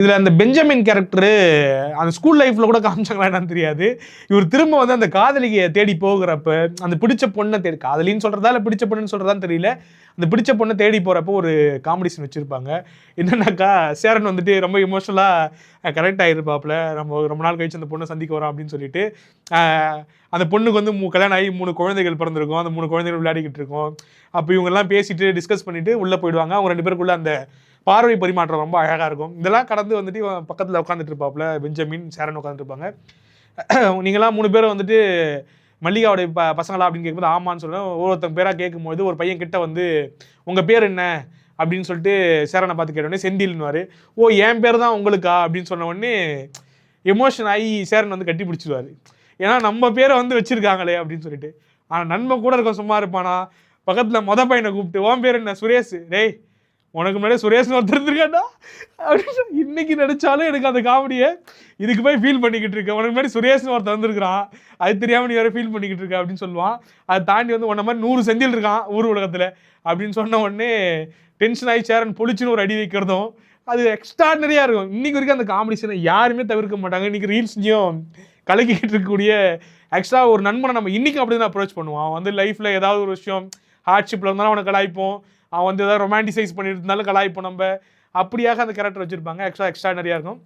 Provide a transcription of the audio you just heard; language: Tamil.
இதுல அந்த பெஞ்சமின் கேரக்டரு அந்த ஸ்கூல் லைஃப்ல கூட காமிச்சாங்களா என்னன்னு தெரியாது. இவர் திரும்ப வந்து அந்த காதலிய தேடி போகிறப்ப, அந்த பிடிச்ச பொண்ண தேடி காதலின்னு சொல்றதா இல்ல பிடிச்ச பொண்ணுன்னு சொல்றதான்னு தெரியல. அந்த பிடிச்ச பொண்ண தேடி போறப்போ ஒரு காமெடி சீன் வச்சிருப்பாங்க. என்னன்னாக்கா, சேரன் வந்துட்டு ரொம்ப எமோஷனலா கனெக்ட் ஆகிருப்பாப்ல. நம்ம ரொம்ப நாள் கழிச்சு அந்த பொண்ண சந்திக்க வரோம் அப்படின்னு சொல்லிட்டு, அ அந்த பொண்ணுக்கு வந்து கல்யாணம் ஆகி 3 குழந்தைகள் பிறந்திருக்கும். அந்த 3 குழந்தைகள் விளையாடிக்கிட்டு இருக்கும். அப்ப இவங்கலாம் பேசிட்டு டிஸ்கஸ் பண்ணிட்டு உள்ள போயிடுவாங்க. அவங்க 2 பேருக்குள்ள அந்த பார்வை பரிமாற்றம் ரொம்ப அழகா இருக்கும். இதெல்லாம் கடந்து வந்துட்டு இவன் பக்கத்துல உட்காந்துட்டு இருப்பாப்ல. பெஞ்சமின், சேரன் உட்காந்துட்டு இருப்பாங்க. நீங்கலாம் 3 பேரும் வந்துட்டு மல்லிகாவுடைய பசங்களா அப்படின்னு கேட்கும்போது ஆமான்னு சொல்லுவேன். ஒவ்வொருத்தங்க பேரா கேட்கும்போது ஒரு பையன் கிட்ட வந்து உங்க பேர் என்ன அப்படின்னு சொல்லிட்டு சேரனை பார்த்து கேட்டோடனே செந்தில்னுவாரு. ஓ என் பேர் தான் உங்களுக்கா அப்படின்னு சொன்ன உடனே எமோஷன் ஆகி சேரன் வந்து கட்டி பிடிச்சிருவாரு. ஏன்னா நம்ம பேரை வந்து வச்சிருக்காங்களே அப்படின்னு சொல்லிட்டு. ஆனா நண்பன் கூட இருக்க சும்மா இருப்பானா, பக்கத்துல பையனை கூப்பிட்டு உன் பேர் என்ன சுரேஷ், டேய் உனக்கு முன்னாடி சுரேஷ்னு ஒருத்தர் இருந்திருக்காண்டா அப்படின்னு இன்னைக்கு நினைச்சாலும் எனக்கு அந்த காமெடியை இதுக்கு போய் ஃபீல் பண்ணிக்கிட்டு இருக்கேன். உனக்கு முன்னாடி சுரேஷ்னு ஒருத்தர் வந்திருக்கிறான், அது தெரியாம நீ வேற ஃபீல் பண்ணிக்கிட்டு இருக்க அப்படின்னு சொல்லுவான். அதை தாண்டி வந்து உன்ன மாதிரி 100 செந்தில் இருக்கான் ஊர் உலகத்துல அப்படின்னு சொன்ன உடனே டென்ஷன் ஆகி சேரன் பொழிச்சுன்னு ஒரு அடி வைக்கிறதும் அது எக்ஸ்ட்ராடனரியா இருக்கும். இன்னைக்கு வரைக்கும் அந்த காமெடி சீனை யாருமே தவிர்க்க மாட்டாங்க. இன்னைக்கு ரீல்ஸ்லயும் கலக்கிக்கிட்டு இருக்கக்கூடிய ஆக்சுவலா ஒரு நண்பனை நம்ம இன்னைக்கு அப்படி தான் அப்ரோச் பண்ணுவோம். அவன் வந்து லைஃப்ல ஏதாவது ஒரு விஷயம் ஹார்ட்ஷிப்ல இருந்தாலும் அவனை கலாய்ப்போம். அவன் வந்து ஏதாவது ரொமான்டிசைஸ் பண்ணிட்டு இருந்தாலும் கலாய்ப்போம் நம்ம. அப்படியாக அந்த கேரக்டர் வச்சிருப்பாங்க. ஆக்சுவலா எக்ஸ்ட்ராடனரியா இருக்கும்.